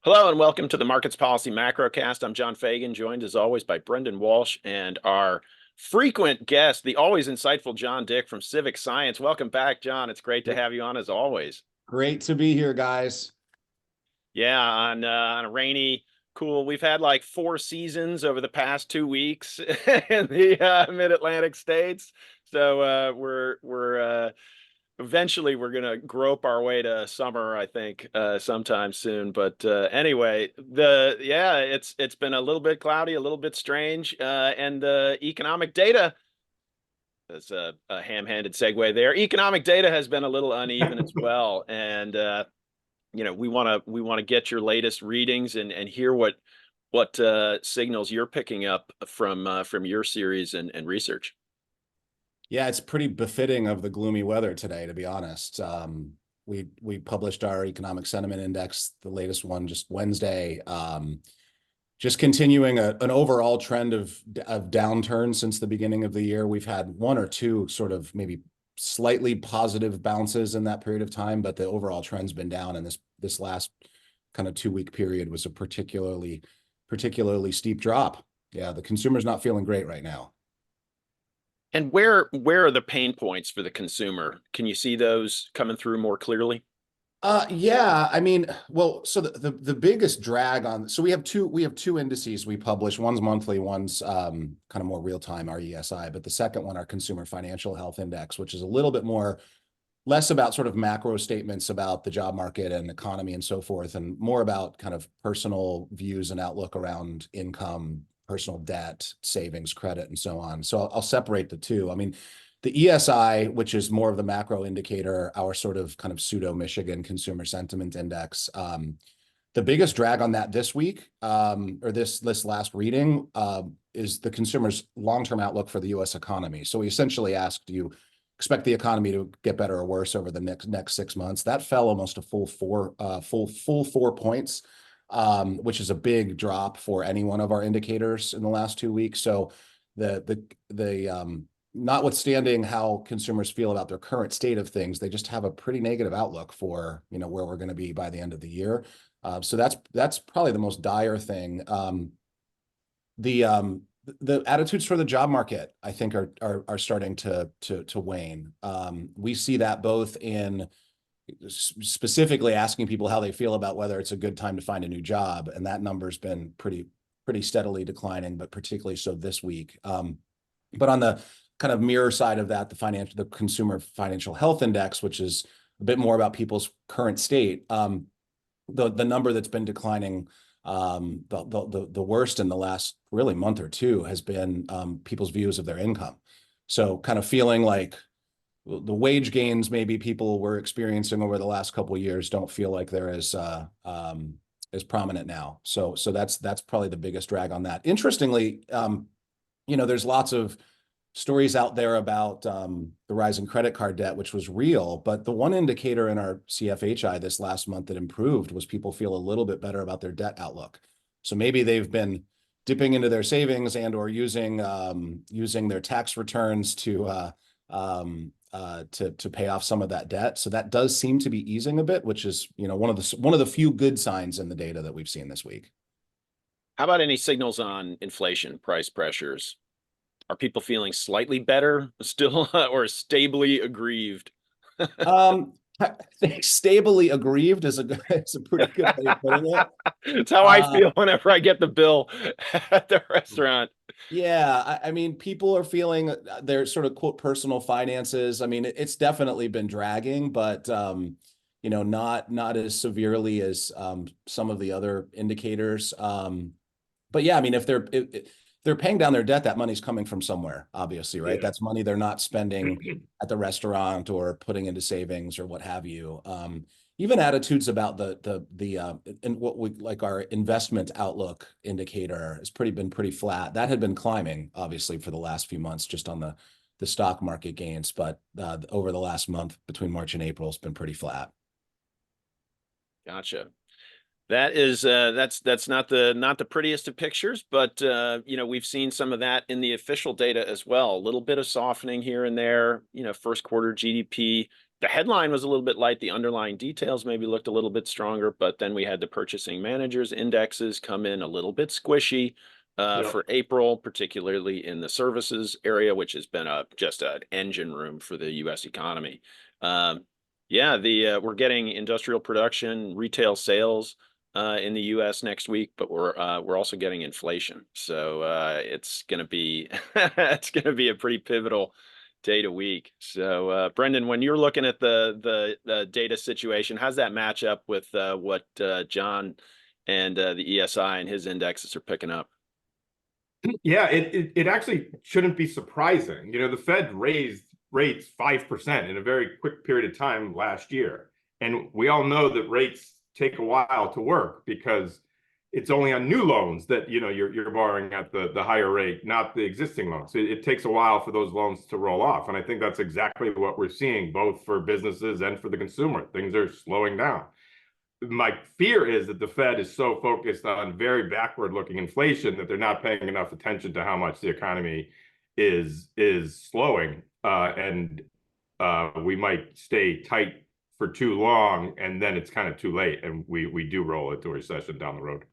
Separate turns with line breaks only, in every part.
Hello and welcome to the Markets Policy Macrocast. I'm John Fagan, joined as always by Brendan Walsh and our frequent guest, the always insightful John Dick from CivicScience. Welcome back, John. It's great to have you on as always.
Great to be here, guys.
Yeah, on a rainy, cool. We've had like 4 seasons over the past 2 weeks in the Mid-Atlantic states, so we're eventually we're gonna grope our way to summer, I think, sometime soon. But anyway, it's been a little bit cloudy, a little bit strange, and the economic data. That's a ham-handed segue there. Economic data has been a little uneven as well, and we want to get your latest readings and hear what signals you're picking up from your series and research.
Yeah, it's pretty befitting of the gloomy weather today, to be honest. We published our economic sentiment index, the latest one, just Wednesday. Just continuing an overall trend of downturn since the beginning of the year. We've had one or two sort of maybe slightly positive bounces in that period of time, but the overall trend's been down, and this last kind of 2-week period was a particularly steep drop. Yeah, the consumer's not feeling great right now.
And where are the pain points for the consumer? Can you see those coming through more clearly?
Yeah, I mean, well, so the biggest drag on, so we have two indices we publish. One's monthly, one's kind of more real time, our ESI, but the second one, our Consumer Financial Health Index, which is a little bit less about sort of macro statements about the job market and economy and so forth, and more about kind of personal views and outlook around income, personal debt, savings, credit, and so on. So I'll separate the two. I mean, the ESI, which is more of the macro indicator, our sort of kind of pseudo Michigan Consumer Sentiment Index, the biggest drag on that this week, or this last reading, is the consumer's long-term outlook for the U.S. economy. So we essentially asked, do you expect the economy to get better or worse over the next 6 months? That fell almost a full 4 points, which is a big drop for any one of our indicators in the last 2 weeks. So the notwithstanding how consumers feel about their current state of things, they just have a pretty negative outlook for where we're going to be by the end of the year. So that's probably the most dire thing. The attitudes for the job market, I think, are starting to wane. We see that both in specifically asking people how they feel about whether it's a good time to find a new job, and that number's been pretty steadily declining, but particularly so this week. But on the kind of mirror side of that, the Consumer Financial Health Index, which is a bit more about people's current state, the number that's been declining the worst in the last really month or two has been people's views of their income. So kind of feeling like the wage gains maybe people were experiencing over the last couple of years don't feel like they're as prominent now. So that's probably the biggest drag on that. Interestingly, there's lots of stories out there about the rise in credit card debt, which was real. But the one indicator in our CFHI this last month that improved was people feel a little bit better about their debt outlook. So maybe they've been dipping into their savings and or using their tax returns to pay off some of that debt. So that does seem to be easing a bit, which is one of the few good signs in the data that we've seen this week.
How about any signals on inflation, price pressures? Are people feeling slightly better still or stably aggrieved?
I think stably aggrieved is a pretty good way of putting it.
It's how I feel whenever I get the bill at the restaurant.
Yeah, I mean, people are feeling their sort of quote personal finances. I mean, it's definitely been dragging, but not as severely as some of the other indicators. But yeah, I mean, if they're paying down their debt, that money's coming from somewhere, obviously, right? Yeah. That's money they're not spending at the restaurant or putting into savings or what have you. Even attitudes about and what we like our investment outlook indicator has been pretty flat. That had been climbing, obviously, for the last few months, just on the stock market gains, but over the last month between March and April, it's been pretty flat.
Gotcha. That is that's not the prettiest of pictures, but we've seen some of that in the official data as well. A little bit of softening here and there. First quarter GDP the headline was a little bit light. The underlying details maybe looked a little bit stronger, but then we had the purchasing managers indexes come in a little bit squishy
Yep.
for April, particularly in the services area, which has been just an engine room for the U.S. economy. Um, yeah, the we're getting industrial production, retail sales in the U.S. next week, but we're also getting inflation. So it's going to be it's going to be a pretty pivotal day to week. So Brendan, when you're looking at the data situation, how's that match up with what John and the ESI and his indexes are picking up?
Yeah, it actually shouldn't be surprising. You know, the Fed raised rates 5% in a very quick period of time last year. And we all know that rates take a while to work because it's only on new loans that, you know, you're borrowing at the higher rate, not the existing loans. It takes a while for those loans to roll off. And I think that's exactly what we're seeing, both for businesses and for the consumer. Things are slowing down. My fear is that the Fed is so focused on very backward-looking inflation that they're not paying enough attention to how much the economy is slowing, and we might stay tight for too long, and then it's kind of too late, and we do roll into a recession down the road.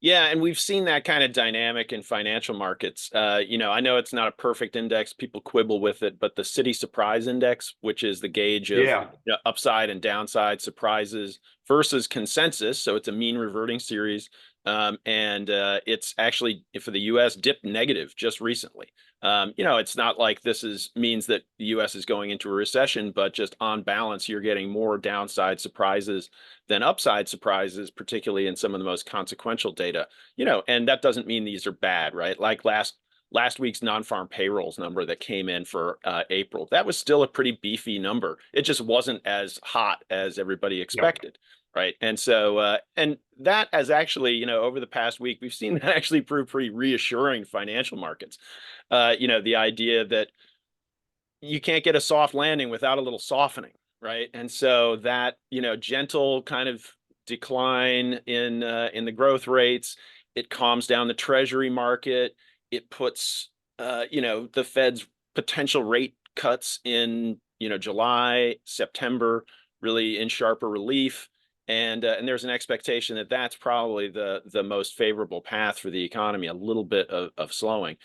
Yeah, and we've seen that kind of dynamic in financial markets. I know it's not a perfect index, people quibble with it, but the City Surprise Index, which is the gauge of
Yeah,
upside and downside surprises versus consensus, so it's a mean reverting series, and it's actually for the U.S. dipped negative just recently. It's not like means that the U.S. is going into a recession, but just on balance, you're getting more downside surprises than upside surprises, particularly in some of the most consequential data. And that doesn't mean these are bad, right? Like last week's non-farm payrolls number that came in for April, that was still a pretty beefy number. It just wasn't as hot as everybody
yep,
expected. Right. And so, and that has actually, over the past week, we've seen that actually prove pretty reassuring financial markets. The idea that you can't get a soft landing without a little softening, right? And so that, gentle kind of decline in the growth rates, it calms down the treasury market. It puts the Fed's potential rate cuts in, July, September, really in sharper relief. And there's an expectation that that's probably the most favorable path for the economy, a little bit of slowing.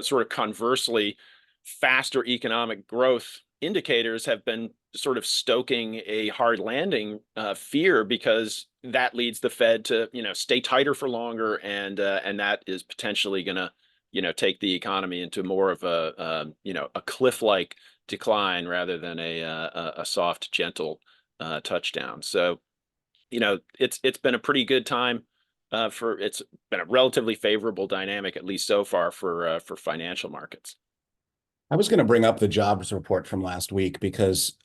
Sort of conversely, faster economic growth indicators have been sort of stoking a hard landing fear, because that leads the Fed to stay tighter for longer, and that is potentially going to take the economy into more of a cliff-like decline rather than a soft, gentle touchdown. So it's been a pretty good time it's been a relatively favorable dynamic, at least so far, for financial markets.
I was going to bring up the jobs report from last week because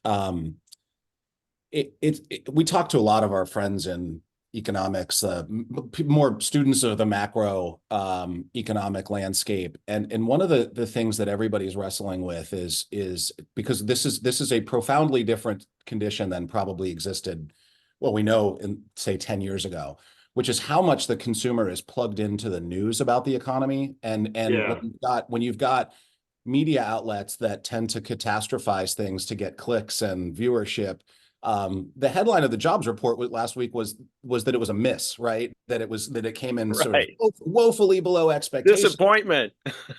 we talked to a lot of our friends in economics, more students of the macro economic landscape, and one of the things that everybody's wrestling with is because this is a profoundly different condition than probably existed, well, we know, in say 10 years ago, which is how much the consumer is plugged into the news about the economy, and
yeah,
when you've got media outlets that tend to catastrophize things to get clicks and viewership. The headline of the jobs report last week was that it was a miss, right? That it came in sort of
Right.
woefully below expectations.
Disappointment.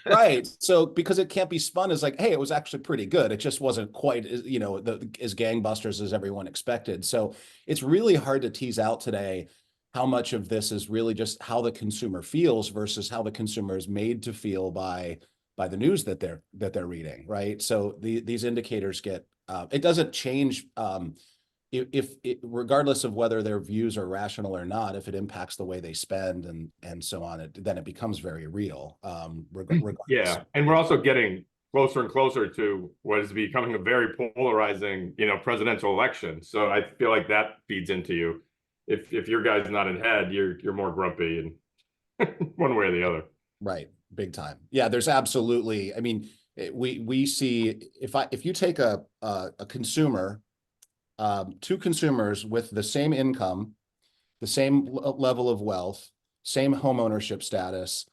Right. So because it can't be spun as like, hey, it was actually pretty good. It just wasn't quite as, as gangbusters as everyone expected. So it's really hard to tease out today how much of this is really just how the consumer feels versus how the consumer is made to feel by the news that they're reading, right? So these indicators get it doesn't change if regardless of whether their views are rational or not. If it impacts the way they spend and so on, then it becomes very real. Regardless.
yeah. And we're also getting closer and closer to what is becoming a very polarizing, presidential election. So I feel like that feeds into you. If your guy's not ahead, you're more grumpy, and one way or the other.
Right, big time. Yeah, there's absolutely. I mean, we see if you take a consumer, two consumers with the same income, the same level of wealth, same home ownership status,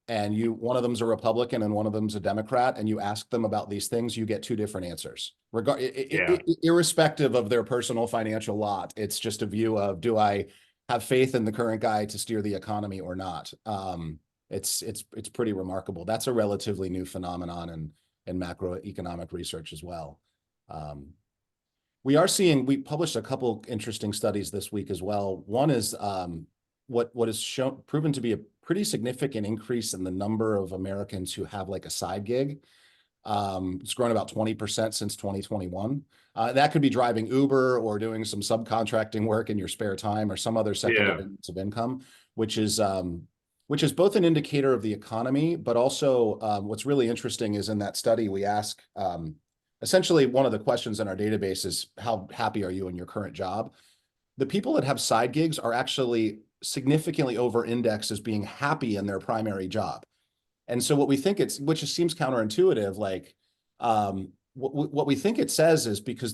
and one of them's a Republican and one of them's a Democrat, and you ask them about these things, you get two different answers,
Yeah.
irrespective of their personal financial lot. It's just a view of, do I have faith in the current guy to steer the economy or not? It's pretty remarkable. That's a relatively new phenomenon in macroeconomic research as well. We published a couple interesting studies this week as well. One is what is proven to be a pretty significant increase in the number of Americans who have like a side gig. It's grown about 20% since 2021. That could be driving Uber or doing some subcontracting work in your spare time or some other secondary means of income, which is both an indicator of the economy, but also what's really interesting is in that study we ask, essentially one of the questions in our database is, how happy are you in your current job? The people that have side gigs are actually significantly over-indexed as being happy in their primary job. And so what we think which seems counterintuitive, like what we think it says is because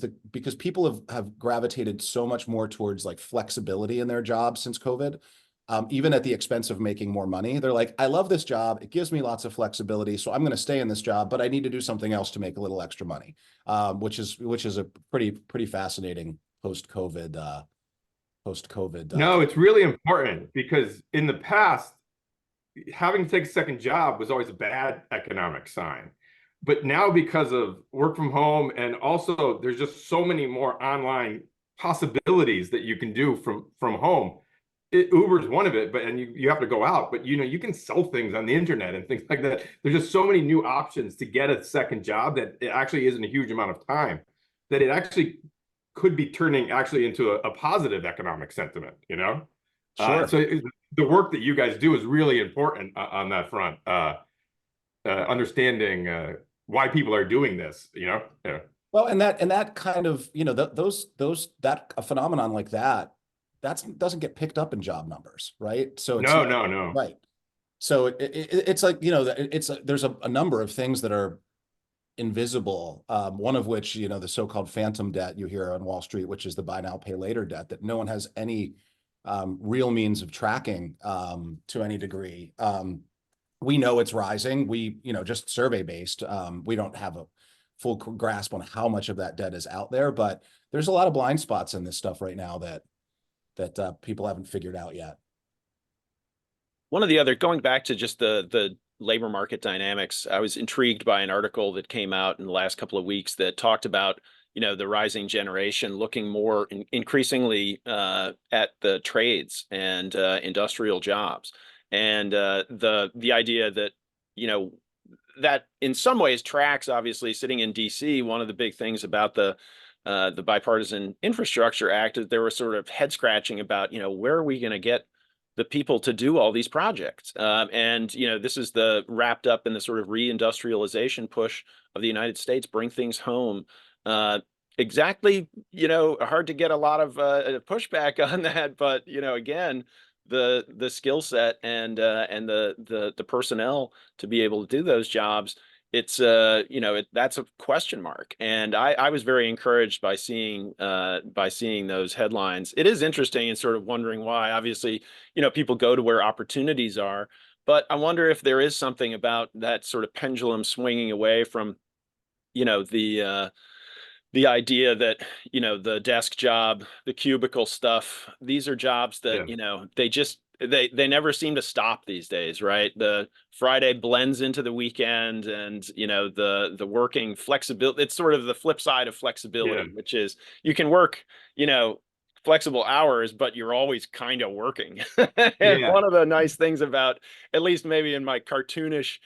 people have gravitated so much more towards like flexibility in their jobs since COVID, even at the expense of making more money. They're like, I love this job. It gives me lots of flexibility. So I'm going to stay in this job, but I need to do something else to make a little extra money, which is a pretty fascinating post-COVID.
No, it's really important because in the past, having to take a second job was always a bad economic sign. But now, because of work from home, and also there's just so many more online possibilities that you can do from home. Uber is one of it, and you have to go out, but you can sell things on the internet and things like that. There's just so many new options to get a second job that it actually isn't a huge amount of time, that it actually could be turning actually into a positive economic sentiment,
Sure.
So the work that you guys do is really important on that front. Understanding why people are doing this, Yeah.
Well, and that kind of, that a phenomenon like that doesn't get picked up in job numbers, right? So it's
No.
right. So it's like, there's a number of things that are invisible. One of which, the so-called phantom debt you hear on Wall Street, which is the buy now, pay later debt that no one has any real means of tracking to any degree. We know it's rising. Just survey based. We don't have a full grasp on how much of that debt is out there, but there's a lot of blind spots in this stuff right now that people haven't figured out yet.
One of the other, going back to just the labor market dynamics, I was intrigued by an article that came out in the last couple of weeks that talked about, the rising generation looking more increasingly at the trades and industrial jobs. And the idea that, that in some ways tracks, obviously, sitting in DC, one of the big things about the Bipartisan Infrastructure Act is there was sort of head scratching about, where are we going to get the people to do all these projects? And, this is the wrapped up in the sort of reindustrialization push of the United States, bring things home. Exactly, hard to get a lot of pushback on that, but, again, the skill set and the personnel to be able to do those jobs, it's that's a question mark. And I was very encouraged by seeing those headlines. It is interesting and sort of wondering why. Obviously, people go to where opportunities are, but I wonder if there is something about that sort of pendulum swinging away from, the idea that, the desk job, the cubicle stuff, these are jobs that, they never seem to stop these days, right? The Friday blends into the weekend, and, the working flexibility, it's sort of the flip side of flexibility, which is you can work, flexible hours, but you're always kind of working. And one of the nice things about, at least maybe in my cartoonish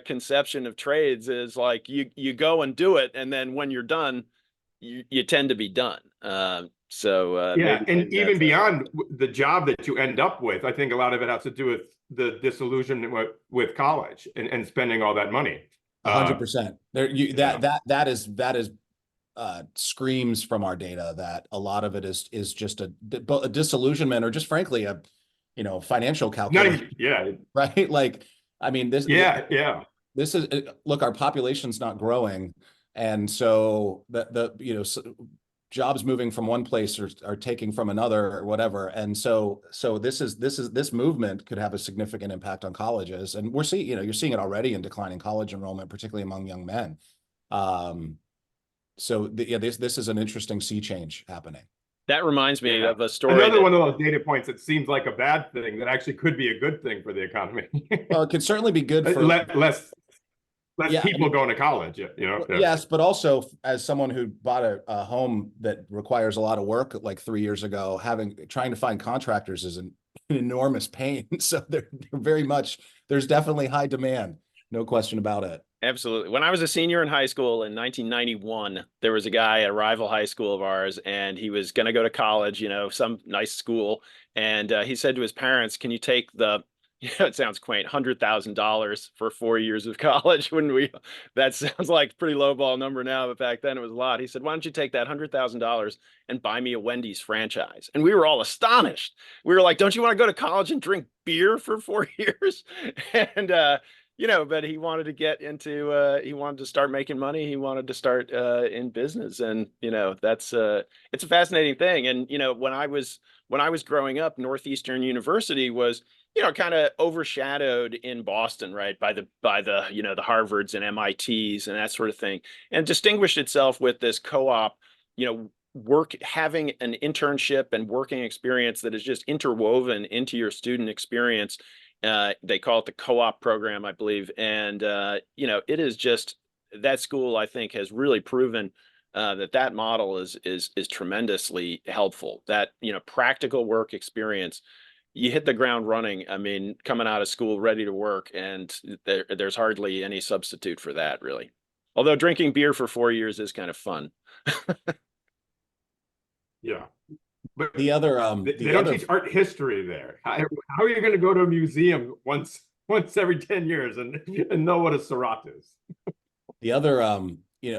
conception of trades, is like you go and do it, and then when you're done, you tend to be done.
And
maybe
even beyond the job that you end up with, I think a lot of it has to do with the disillusionment with college and spending all that money.
100%. That is screams from our data that a lot of it is just a disillusionment, or just frankly a financial calculation. Right. Like, I mean, this is, look, our population's not growing. And so jobs moving from one place are taking from another or whatever. And so this movement could have a significant impact on colleges. And we're seeing, you're seeing it already in declining college enrollment, particularly among young men. This is an interesting sea change happening.
That reminds me of a story.
Another one of those data points that seems like a bad thing that actually could be a good thing for the economy.
Well, it could certainly be good for
less people going to college.
Yes, but also as someone who bought a home that requires a lot of work like 3 years ago, trying to find contractors is an enormous pain. So there's definitely high demand, no question about it.
Absolutely. When I was a senior in high school in 1991, there was a guy at a rival high school of ours, and he was going to go to college, some nice school. And he said to his parents, can you take it sounds quaint, $100,000 for 4 years of college? Wouldn't we? That sounds like a pretty lowball number now, but back then it was a lot. He said, why don't you take that $100,000 and buy me a Wendy's franchise? And we were all astonished. We were like, don't you want to go to college and drink beer for 4 years? And, but he wanted to get into, he wanted to start making money. He wanted to start in business. And, it's a fascinating thing. And, when I was growing up, Northeastern University was, kind of overshadowed in Boston, right, by the the Harvards and MITs and that sort of thing, and distinguished itself with this co-op, having an internship and working experience that is just interwoven into your student experience. They call it the co-op program, I believe, and it is just, that school, I think, has really proven that model is tremendously helpful. That practical work experience. You hit the ground running. I mean, coming out of school ready to work, and there's hardly any substitute for that, really. Although drinking beer for 4 years is kind of fun.
Yeah, but
they
don't teach art history there. How are you going to go to a museum once every 10 years and know what a Seurat is?
The other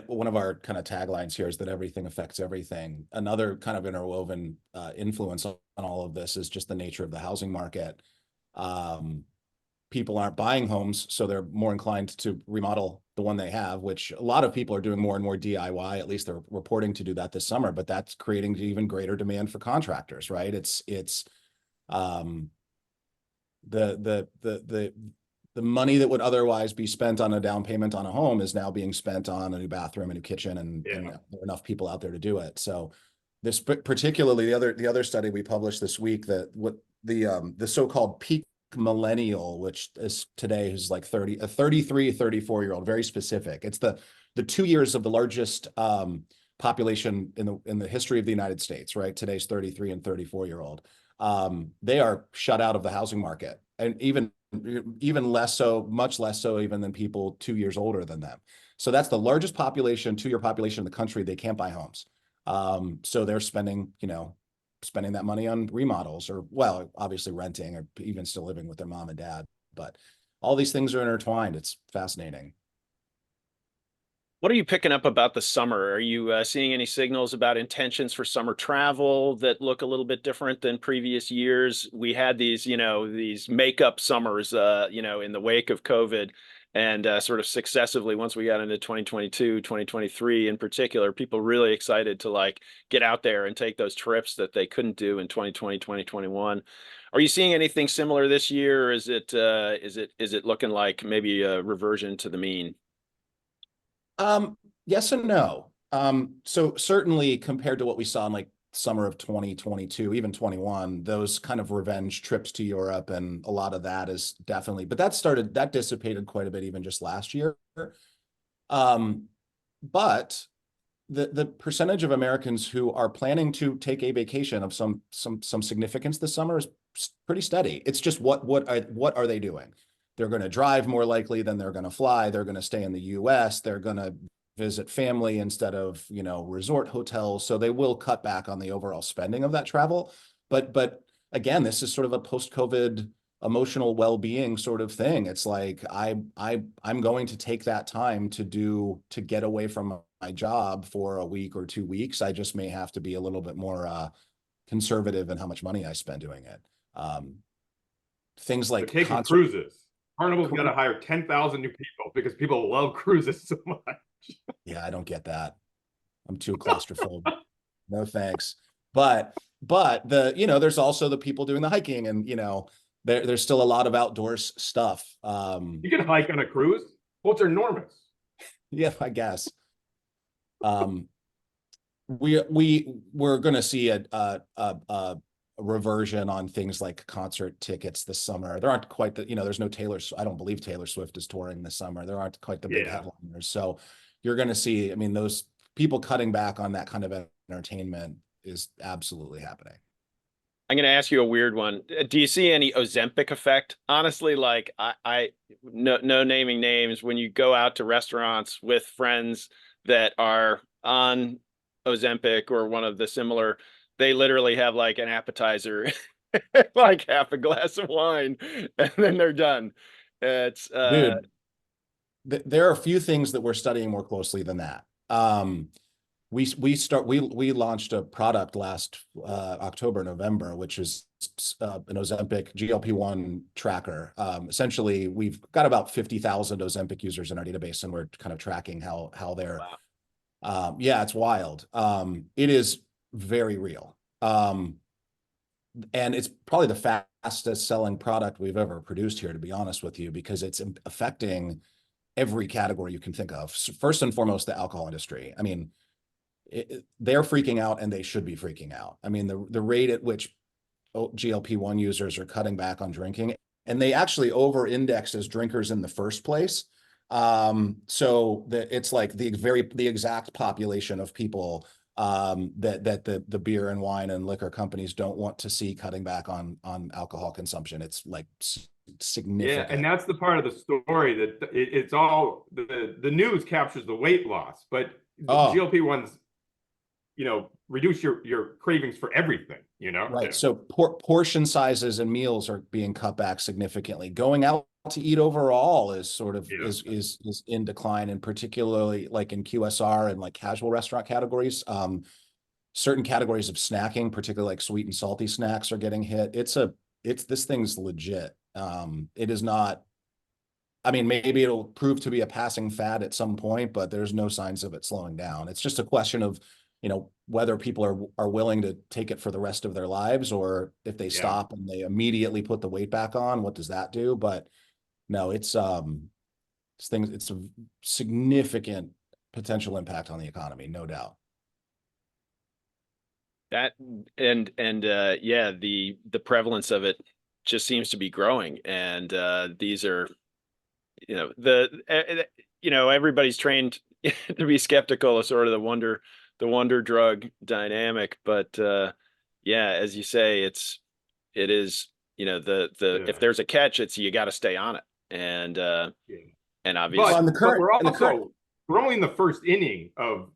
one of our kind of taglines here is that everything affects everything. Another kind of interwoven influence on all of this is just the nature of the housing market. People aren't buying homes, so they're more inclined to remodel the one they have, which a lot of people are doing more and more DIY. At least they're reporting to do that this summer, but that's creating even greater demand for contractors, right? The money that would otherwise be spent on a down payment on a home is now being spent on a new bathroom, a new kitchen, and there are enough people out there to do it. So this, particularly the other study we published this week, that what the so-called peak millennial, which is today is like 33, 34-year-old, very specific. It's the 2 years of the largest population in the history of the United States, right? Today's 33 and 34-year-old. They are shut out of the housing market, and even less so, much less so even than people 2 years older than them. So that's the largest population, 2-year population in the country. They can't buy homes. So they're spending that money on remodels, or, well, obviously renting, or even still living with their mom and dad. But all these things are intertwined. It's fascinating.
What are you picking up about the summer? Are you seeing any signals about intentions for summer travel that look a little bit different than previous years? We had these makeup summers, in the wake of COVID, and sort of successively, once we got into 2022, 2023 in particular, people really excited to get out there and take those trips that they couldn't do in 2020, 2021. Are you seeing anything similar this year? Or is it looking like maybe a reversion to the mean?
Yes and no. So certainly compared to what we saw in summer of 2022, even 21, those kind of revenge trips to Europe, and a lot of that is definitely, but that dissipated quite a bit even just last year. But the percentage of Americans who are planning to take a vacation of some significance this summer is pretty steady. It's just what are they doing? They're going to drive more likely than they're going to fly. They're going to stay in the US. They're going to visit family instead of, resort hotels. So they will cut back on the overall spending of that travel. But again, this is sort of a post-COVID emotional well-being sort of thing. It's like, I'm going to take that time to get away from my job for a week or 2 weeks. I just may have to be a little bit more conservative in how much money I spend doing it. Things like
taking cruises. Carnival's got to hire 10,000 new people because people love cruises so much.
Yeah, I don't get that. I'm too claustrophobic. no thanks. But there's also the people doing the hiking, and there's still a lot of outdoors stuff.
You can hike on a cruise. Boats are enormous.
Yeah, I guess. We're going to see a reversion on things like concert tickets this summer. There aren't quite there's no I don't believe Taylor Swift is touring this summer. There aren't quite the big headliners. So you're going to see, those people cutting back on that kind of entertainment is absolutely happening.
I'm going to ask you a weird one. Do you see any Ozempic effect? Honestly, like no naming names. When you go out to restaurants with friends that are on Ozempic or one of the similar, they literally have like an appetizer, like half a glass of wine, and then they're done. It's
Dude, there are a few things that we're studying more closely than that. We launched a product last October, November, which is an Ozempic GLP-1 tracker. Essentially, we've got about 50,000 Ozempic users in our database, and we're kind of tracking how they're. Wow. Yeah, it's wild. It is very real. And it's probably the fastest selling product we've ever produced here, to be honest with you, because it's affecting every category you can think of. First and foremost, the alcohol industry. They're freaking out, and they should be freaking out. The rate at which GLP-1 users are cutting back on drinking, and they actually over-index as drinkers in the first place. So that it's like the exact population of people that the beer and wine and liquor companies don't want to see cutting back on alcohol consumption. It's like significant.
Yeah, and that's the part of the story that it's all the news captures the weight loss, but GLP-1s, reduce your cravings for everything,
Right.
Yeah.
So portion sizes and meals are being cut back significantly. Going out to eat overall is sort of is in decline, and particularly like in QSR and like casual restaurant categories. Certain categories of snacking, particularly like sweet and salty snacks, are getting hit. This thing's legit. It is not. Maybe it'll prove to be a passing fad at some point, but there's no signs of it slowing down. It's just a question of, whether people are willing to take it for the rest of their lives, or if they stop and they immediately put the weight back on, what does that do? But no, it's a significant potential impact on the economy, no doubt.
That yeah, the prevalence of it just seems to be growing, and these are, everybody's trained to be skeptical of sort of the wonder drug dynamic, but yeah, as you say, it is, if there's a catch, it's you got to stay on it, and obviously,
but we're only in the first inning of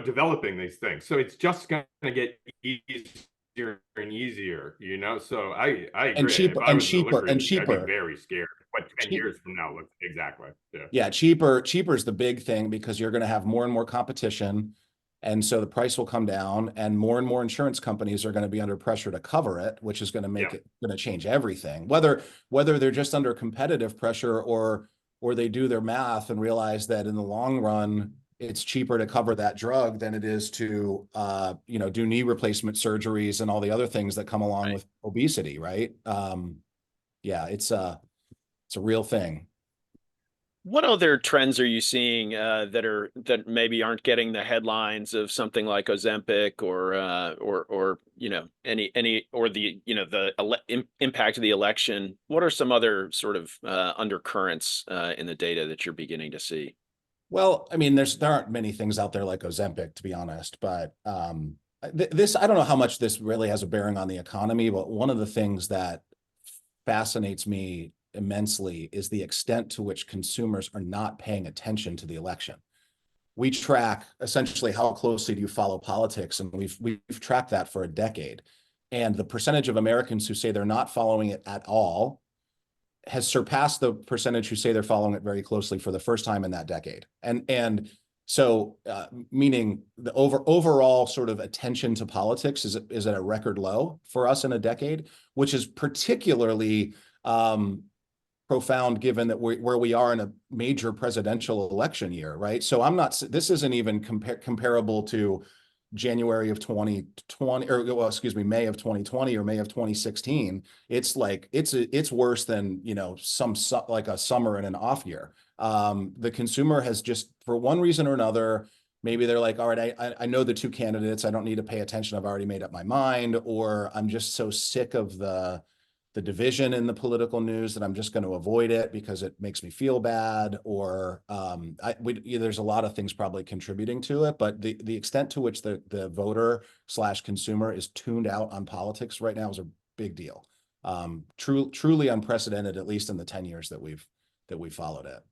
developing these things, so it's just going to get easier and easier, so I agree.
And cheaper and cheaper and cheaper.
I'd be very scared what 10 years from now looks exactly.
Cheaper is the big thing, because you're going to have more and more competition, and so the price will come down, and more insurance companies are going to be under pressure to cover it, which is going to make it going to change everything, whether they're just under competitive pressure or they do their math and realize that in the long run it's cheaper to cover that drug than it is to do knee replacement surgeries and all the other things that come along with obesity, right? It's a real thing.
What other trends are you seeing that maybe aren't getting the headlines of something like Ozempic or any or the impact of the election? What are some other sort of undercurrents in the data that you're beginning to see?
Well, there aren't many things out there like Ozempic, to be honest, but this, I don't know how much this really has a bearing on the economy, but one of the things that fascinates me immensely is the extent to which consumers are not paying attention to the election. We track essentially how closely do you follow politics, and we've tracked that for a decade. And the percentage of Americans who say they're not following it at all has surpassed the percentage who say they're following it very closely for the first time in that decade. And so meaning the overall sort of attention to politics is at a record low for us in a decade, which is particularly profound given that where we are in a major presidential election year, right? So this isn't even comparable to January of 2020, or well, excuse me, May of 2020 or May of 2016, it's like it's worse than, you know, like a summer and an off year. The consumer has just, for one reason or another, maybe they're like, all right, I know the two candidates, I don't need to pay attention, I've already made up my mind, or I'm just so sick of the division in the political news that I'm just going to avoid it because it makes me feel bad, or there's a lot of things probably contributing to it, but the extent to which the voter / consumer is tuned out on politics right now is a big deal. Truly unprecedented, at least in the 10 years that we've followed it.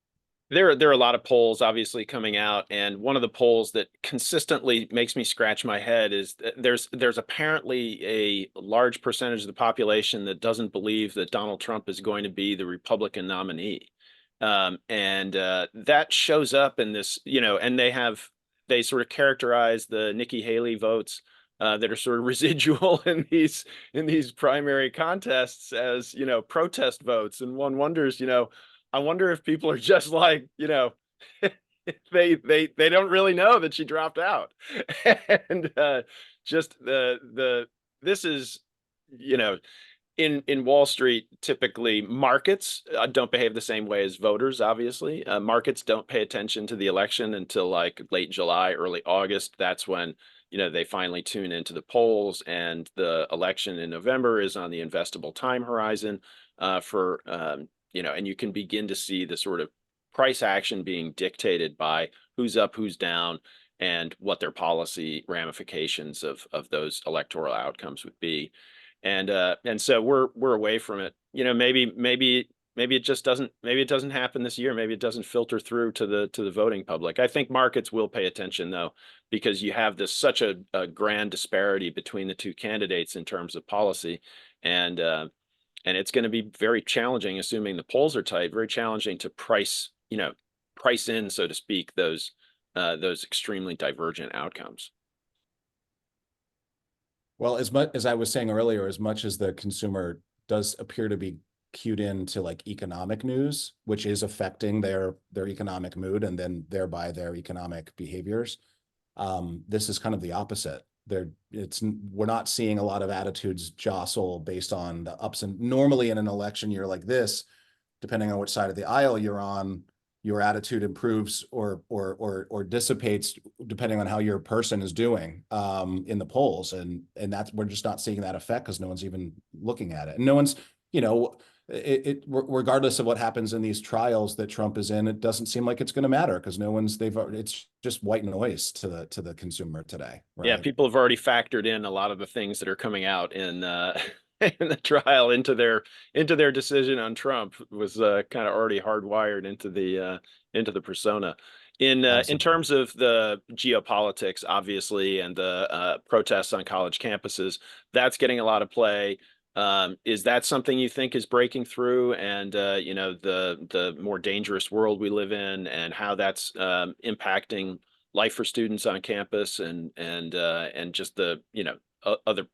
There are a lot of polls obviously coming out, and one of the polls that consistently makes me scratch my head is that there's apparently a large percentage of the population that doesn't believe that Donald Trump is going to be the Republican nominee. And that shows up in this, you know, and they sort of characterize the Nikki Haley votes that are sort of residual in these primary contests as, you know, protest votes. And one wonders, you know, I wonder if people are just like, you know, they don't really know that she dropped out. And just this is, you know, in Wall Street, typically markets don't behave the same way as voters, obviously. Markets don't pay attention to the election until like late July, early August. That's when, you know, they finally tune into the polls, and the election in November is on the investable time horizon for you know, and you can begin to see the sort of price action being dictated by who's up, who's down, and what their policy ramifications of those electoral outcomes would be. And so we're away from it. You know, maybe it just doesn't, maybe it doesn't happen this year. Maybe it doesn't filter through to the voting public. I think markets will pay attention though, because you have such a grand disparity between the two candidates in terms of policy. And it's going to be very challenging, assuming the polls are tight, very challenging to price in, so to speak, those extremely divergent outcomes.
Well, as much as I was saying earlier, as much as the consumer does appear to be cued into like economic news, which is affecting their economic mood and then thereby their economic behaviors, this is kind of the opposite. We're not seeing a lot of attitudes jostle based on the ups, and normally in an election year like this, depending on which side of the aisle you're on, your attitude improves or dissipates depending on how your person is doing in the polls, and that's, we're just not seeing that effect because no one's even looking at it, and no one's, you know, regardless of what happens in these trials that Trump is in, it doesn't seem like it's going to matter because it's just white noise to the consumer today. Right?
Yeah, people have already factored in a lot of the things that are coming out in in the trial into their decision on Trump. Was kind of already hardwired into the persona. In terms of the geopolitics, obviously, and the protests on college campuses, that's getting a lot of play. Is that something you think is breaking through, and you know, the more dangerous world we live in, and how that's impacting life for students on campus, and just the, you know, other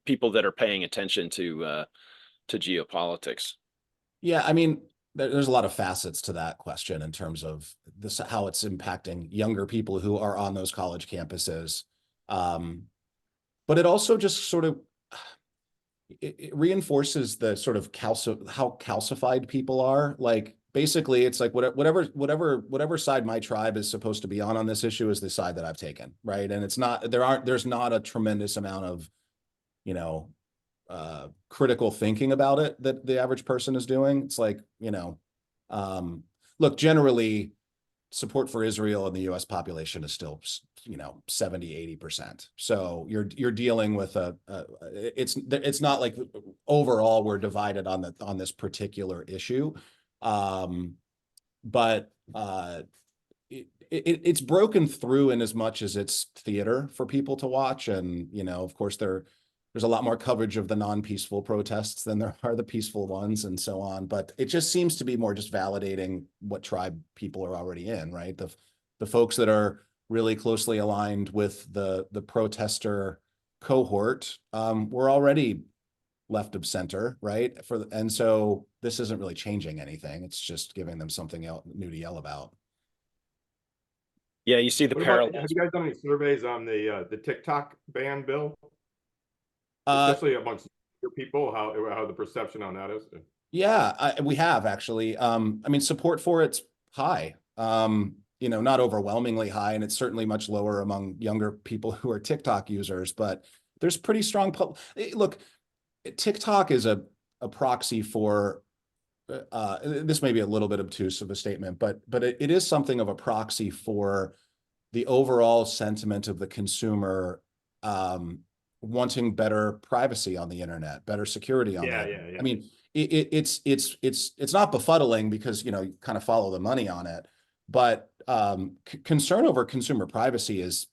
people that are paying attention to geopolitics?
Yeah, I mean, there's a lot of facets to that question in terms of this, how it's impacting younger people who are on those college campuses. But it also just sort of it reinforces the sort of how calcified people are. Like basically, it's like whatever side my tribe is supposed to be on this issue is the side that I've taken, right? And there's not a tremendous amount of, you know, critical thinking about it that the average person is doing. It's like, you know, look, generally support for Israel in the US population is still, you know, 70-80%. So you're dealing with it's not like overall we're divided on this particular issue. But it's broken through in as much as it's theater for people to watch. And, you know, of course there's a lot more coverage of the non-peaceful protests than there are the peaceful ones and so on. But it just seems to be more just validating what tribe people are already in, right? The folks that are really closely aligned with the protester cohort were already left of center, right? And so this isn't really changing anything. It's just giving them something new to yell about.
Yeah, you see the
What about, have
parallels.
you guys done any surveys on the TikTok ban bill,
Uh,
especially amongst your people, how the perception on that is?
yeah, we have actually. I mean, support for it's high. You know, not overwhelmingly high, and it's certainly much lower among younger people who are TikTok users, but there's pretty strong look, TikTok is a proxy for this may be a little bit obtuse of a statement, but it is something of a proxy for the overall sentiment of the consumer wanting better privacy on the internet, better security on the internet.
Yeah.
I mean, it's not befuddling because, you know, you kind of follow the money on it, but concern over consumer privacy is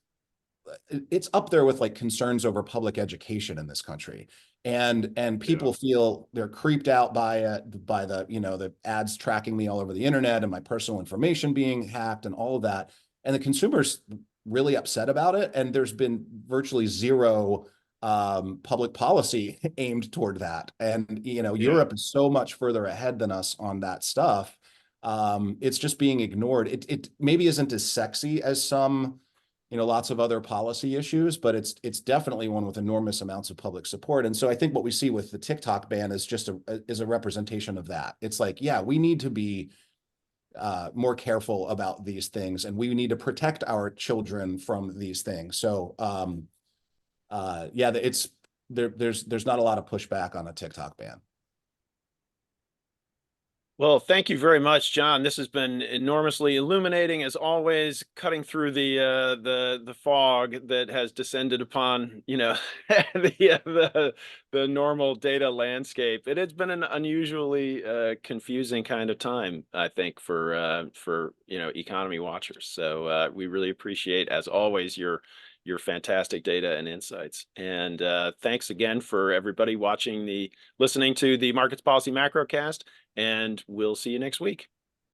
it's up there with like concerns over public education in this country. And people feel they're creeped out by it, by the, you know, the ads tracking me all over the internet and my personal information being hacked and all of that. And the consumers really upset about it. And there's been virtually zero public policy aimed toward that. And, you know, Europe is so much further ahead than us on that stuff. It's just being ignored. It maybe isn't as sexy as some, you know, lots of other policy issues, but it's definitely one with enormous amounts of public support. And so I think what we see with the TikTok ban is just a representation of that. It's like, yeah, we need to be more careful about these things, and we need to protect our children from these things. So yeah, there's not a lot of pushback on a TikTok ban.
Well, thank you very much, John. This has been enormously illuminating, as always, cutting through the fog that has descended upon, you know, the normal data landscape. It has been an unusually confusing kind of time, I think, for you know, economy watchers. So we really appreciate, as always, your fantastic data and insights. And thanks again for everybody listening to the Markets Policy Macrocast, and we'll see you next week.